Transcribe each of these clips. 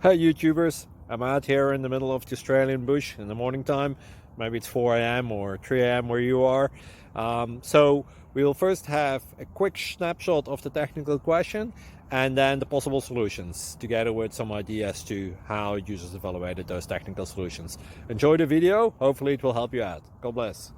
Hey YouTubers, I'm out here in the middle of the Australian bush in the morning time. Maybe it's 4 a.m. or 3 a.m. where you are. So we'll first have a quick snapshot of the technical question and then the possible solutions, together with some ideas to how users evaluated those technical solutions. Enjoy the video, hopefully it will help you out. God bless.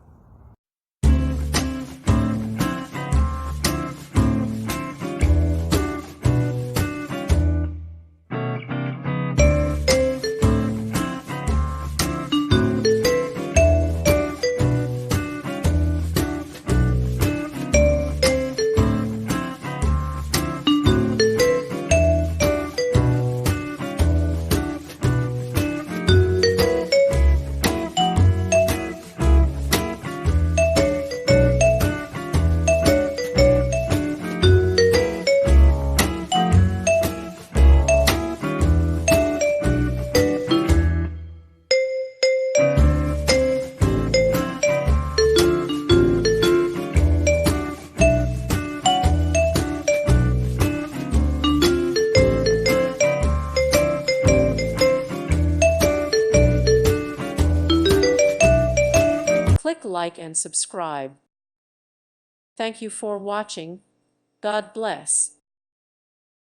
Click like and subscribe. Thank you for watching. God bless.